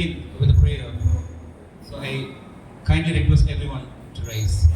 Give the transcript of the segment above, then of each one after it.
begin with a prayer. So I kindly request everyone to rise.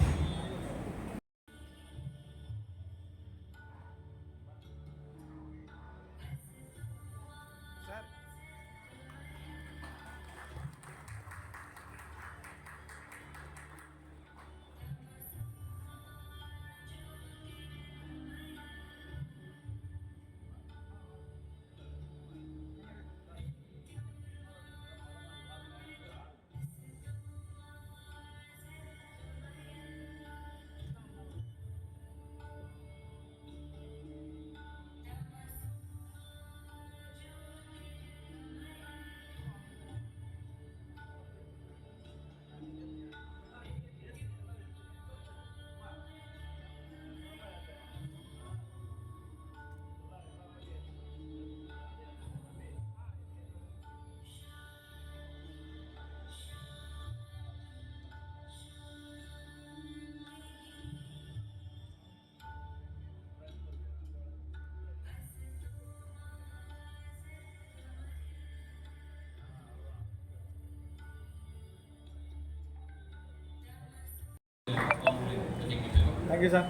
Thank you, sir.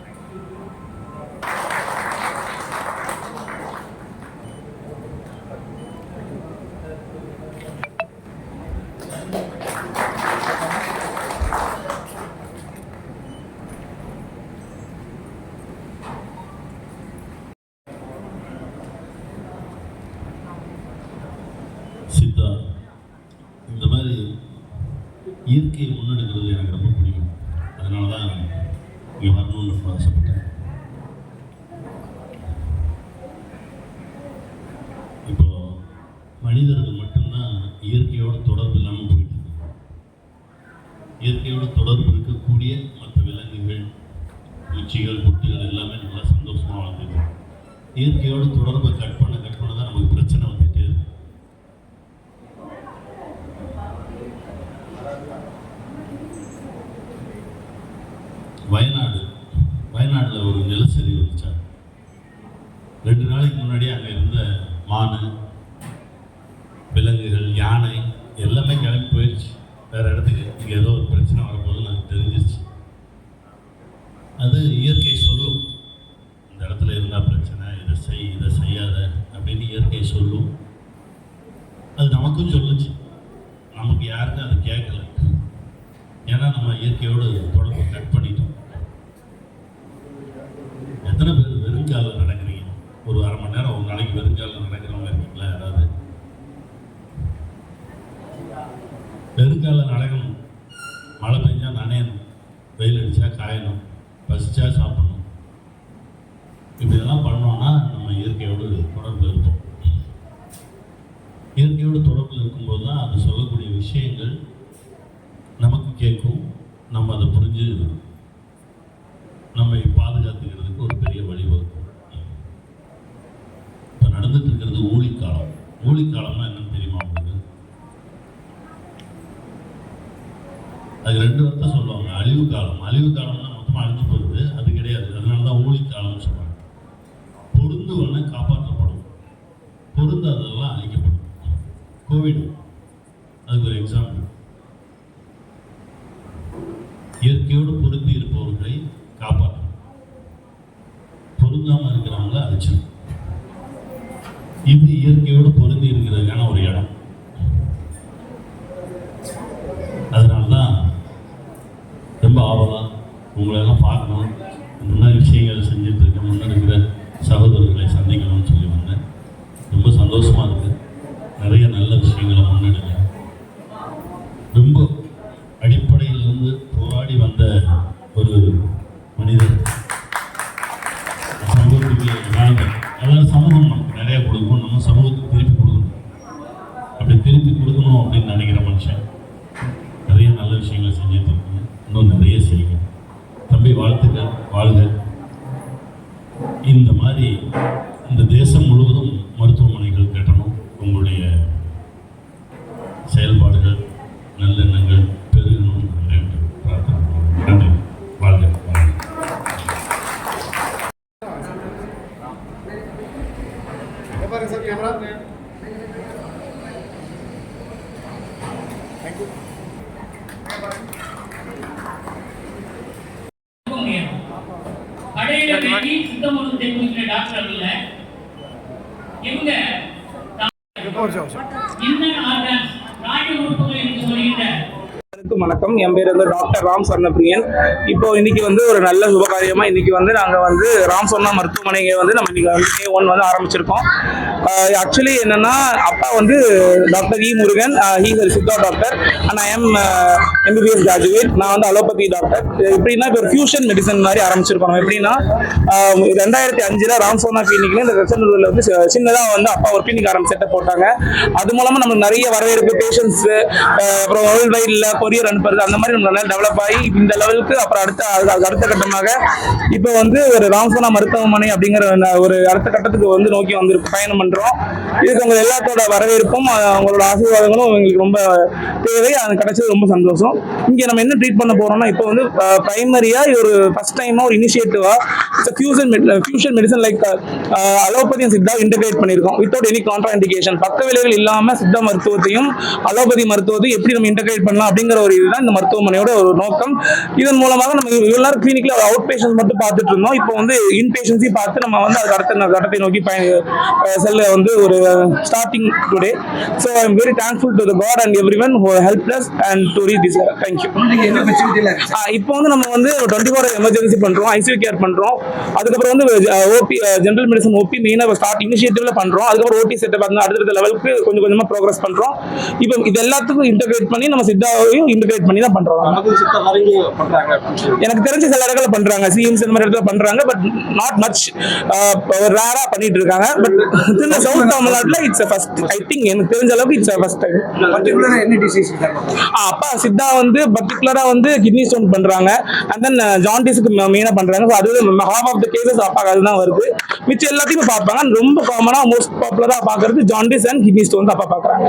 Siddha இந்த மாதிரி இயற்கையை முன்னெடுக்கிறது எனக்கு ரொம்ப பிடிக்கும். அதனால தான் இங்கே வரணும்னு ரொம்ப ஆசைப்பட்டேன். இப்போ மனிதர்கள் மட்டும்தான் இயற்கையோட தொடர்பு இல்லாமல் போயிட்டு இருக்கு. இயற்கையோட தொடர்பு இருக்கக்கூடிய மற்ற விலங்குகள், பூச்சிகள், புட்டுகள் எல்லாமே நல்லா சந்தோஷமாக வாழ்ந்துருக்கு. இயற்கையோட தொடர்பை கட் பண்ண தான் நமக்கு பிரச்சனை வந்துகிட்டே இருக்கு. வயநாட்டில் ஒரு நிலச்சரிவு வந்துச்சா. 2 நாளைக்கு முன்னாடி அங்கே இருந்த மான், விலங்குகள், யானை எல்லாமே கிளம்பி போயிடுச்சு வேறு இடத்துக்கு. இங்கே ஏதோ ஒரு பிரச்சனை வரப்போகுதுன்னு எனக்கு தெரிஞ்சிருச்சு. அது இயற்கை சொல்லும், இந்த இடத்துல இருந்தால் பிரச்சனை, இதை செய்யாத அப்படின்னு இயற்கை சொல்லும். அது நமக்கும் சொல்லுச்சு. நமக்கு யாருக்கும் அது கேட்கல. ஏன்னா நம்ம இயற்கையோடு தொடர்பு கட் பண்ணிட்டோம். எத்தனை பேர் வெறுங்காலில் நடக்கிறீங்க? ஒரு அரை மணி நேரம் ஒரு நாளைக்கு வெறுங்காலில் நடக்கிறவங்க இருக்கீங்களா? யாராவது வெறுங்காலில் நடக்கணும். மழை பெஞ்சா நனையணும், வெயில் அடித்தா காயணும், பசிச்சா சாப்பிடணும். இப்படியெல்லாம் பண்ணோன்னா நம்ம இயற்கையோடு தொடர்பு இருப்போம். இயற்கையோடு தொடர்பில் இருக்கும்போது தான் அது சொல்லக்கூடிய விஷயங்கள் நமக்கு கேட்கும். நம்ம அதை புரிஞ்சு நம்மை பாதுகாத்துக்கிறதுக்கு ஒரு பெரிய வழிவகுக்கும். இப்போ நடந்துட்டு இருக்கிறது ஊழிக்காலம். ஊழிக்காலம்னா என்னன்னு தெரியுமா உங்களுக்கு? அது 2 அர்த்தம் சொல்லுவாங்க. அழிவு காலம். அழிவு காலம்னா மொத்தமாக அழிஞ்சு போகுது, அது கிடையாது. அதனால தான் ஊழிக்காலம்னு சொல்கிறாங்க. பொருந்துவன காப்பாற்றப்படும், பொருந்தாததெல்லாம் அழிக்கப்படும். கோவிட் அதுக்கு ஒரு எக்ஸாம்பிள். இயற்கையோடு பொருந்தி இருப்பவர்களை காப்பாற்றும், பொருந்தாமல் இருக்கிறவங்கள அழிச்சிடும். இது இயற்கையோடு பொருந்தி இருக்கிறதுக்கான ஒரு இடம். அதனால்தான் ரொம்ப ஆவலாக உங்களெல்லாம் பார்க்கணும், இந்த மாதிரி விஷயங்கள் செஞ்சுட்டு இருக்க முன்னெடுக்கிற சகோதரர்களை சந்திக்கணும்னு சொல்லி வந்தேன். ரொம்ப சந்தோஷமாக இருக்குது. நிறைய நல்ல விஷயங்களை முன்னெடுங்க. ரொம்ப அடிப்படையிலிருந்து போராடி வந்த ஒரு மனிதர், சமூகத்துக்கு வாழ்ந்தார். அதாவது சமூகம் நமக்கு நிறையா கொடுக்கும், நம்ம சமூகத்துக்கு திருப்பி கொடுக்கணும். அப்படி திருப்பி கொடுக்கணும் அப்படின்னு நினைக்கிற மனுஷன் நிறைய நல்ல விஷயங்களை செஞ்சுட்டு இருக்கீங்க. இன்னும் நிறைய செய்யுங்க. தம்பி, வாழ்த்துக்கள், வாழ்க. இந்த மாதிரி இந்த தேசம் முழுவதும் மருத்துவமனைகள் கட்டணும். உங்களுடைய செயல்பாடுகள், நல்லெண்ணங்கள் பெருகணும் என்று பிரார்த்தனை. நன்றி. வாழ்க. பாருங்க சார், கேமரா. படையில வேண்டி சுத்த மருத்துவத்தை முடிக்கிற டாக்டர் இல்ல இவங்க இந்த ஆர்கன்ஸ் நாட்டு உறுப்புகள் என்று சொல்கின்ற வணக்கம். என் பேர் வந்து டாக்டர் ராம் சொர்ணப்பிரியன். இப்போ இன்னைக்கு வந்து ஒரு நல்ல சுபகாரியமா இன்னைக்கு வந்து நாங்கள் வந்து ராம் சொர்ணா மருத்துவமனையை வந்து நம்ம இன்னைக்கு வந்து Day 1 வந்து ஆரம்பிச்சிருக்கோம். ஆக்சுவலி என்னன்னா அப்பா வந்து doctor E Murugan, he is Siddha doctor and I am MBBS graduate. நான் வந்து அலோபதி டாக்டர். எப்படின்னா இப்போ ஒரு ஃபியூஷன் மெடிசன் மாதிரி ஆரம்பிச்சிருக்கோம். எப்படின்னா 2005 ராம் சொர்ணா கிளினிக்ல இந்த ரெசனூரில் வந்து சின்னதாக வந்து அப்பா ஒரு கிளினிக் ஆரம்பிச்சு போட்டாங்க. அது மூலமா நமக்கு நிறைய வரவேற்பு, பேஷன்ஸ், அப்புறம் வேர்ல்டு வைட்ல கொரியர் அனுப்புறது அந்த மாதிரி நம்ம நல்லா டெவலப் ஆகி இந்த லெவலுக்கு அப்புறம் அடுத்த கட்டமாக இப்போ வந்து ஒரு ராம் சொர்ணா மருத்துவமனை அப்படிங்கிற ஒரு அடுத்த கட்டத்துக்கு வந்து நோக்கி வந்து பயணம் பண்றோம். இதுக்கு உங்க எல்லாத்தோட வரவேற்பும் அவங்களோட ஆசீர்வாதங்களும் எங்களுக்கு ரொம்ப தேவை. அது கிடைச்சது ரொம்ப சந்தோஷம். இங்க நம்ம என்ன ட்ரீட் பண்ண போறோம்னா இப்போ வந்து பிரைமரியா ஒரு ஃபர்ஸ்ட் டைமா ஒரு இனிஷியேட்டிவா fusion medicine like allopathy Siddha integrate பண்ணியிருக்கோம் வித்தவுட் எனி கான்ட்ரா இண்டிகேஷன். பக்க விளைவுகள் இல்லாம சித்தா மருத்துவத்தையும் அலோபதி மருத்துவத்தையும் எப்படி நம்ம இன்டகிரேட் பண்ணலாம் அப்படிங்கிற ஒரு இதுதான் இந்த மருத்துவமனையோட ஒரு நோக்கம். இதன் மூலமாக நம்ம எல்லாரும் கிளினிக்ல அவுட் பேஷன்ஸ் மட்டும் பார்த்துட்டு இருந்தோம். இப்போ வந்து இன் பேஷன்ஸையும் பார்த்து நம்ம வந்து அது அடுத்த கட்டத்தை நோக்கி செல்ல வந்து ஒரு starting today. So I am very thankful to the god and everyone who helped us and to reach this. Thank you. இப்போ வந்து நம்ம வந்து 24 எமர்ஜென்சி பண்றோம், ஐசியூ கேர் பண்றோம். அதுக்கப்புறம் வந்து ஓபி ஜெனரல் மெடிசன் ஓபி மெயினாக ஸ்டார்ட் இனிஷியேட்டிவ்ல பண்றோம். அதுக்கப்புறம் ஓடி செட்டப் அடுத்த லெவலுக்கு கொஞ்சம் கொஞ்சமா ப்ரோக்ரஸ் பண்றோம். இப்போ இது எல்லாத்துக்கும் இன்டகிரேட் பண்ணி நம்ம சித்தாவையும் இன்டகிரேட் பண்ணி தான் பண்றோம். எனக்கு தெரிஞ்ச சில இடத்துல பண்றாங்க, சிஎம்ஸ் இந்த மாதிரி இடத்துல பண்றாங்க, பட் நாட் மச், ரேரா பண்ணிட்டு இருக்காங்க. பட் இந்த சவுத் தமிழ்நாட்டுல இட்ஸ் ஃபர்ஸ்ட். ஐ திங்க் எனக்கு தெரிஞ்ச அளவுக்கு இட்ஸ் ஃபர்ஸ்ட் டைம். பர்టిక్యులரா என்ன டிசீஸ் அப்பா சித்தா வந்து பர்டிகுலரா வந்து கிட்னி ஸ்டோன் பண்றாங்க அண்ட் தென் ஜாண்டிஸ்க்கு மெயினா பண்றாங்க. அது ஹாஃப் ஆஃப் த கேசஸ் அப்பா அதுதான் வருது. மிச்சம் எல்லாத்தையும் பார்ப்பாங்க. ரொம்ப காமனா மோஸ்ட் பாப்புலரா பாக்குறது ஜாண்டிஸ் அண்ட் கிட்னி ஸ்டோன் அப்பா பாக்குறாங்க.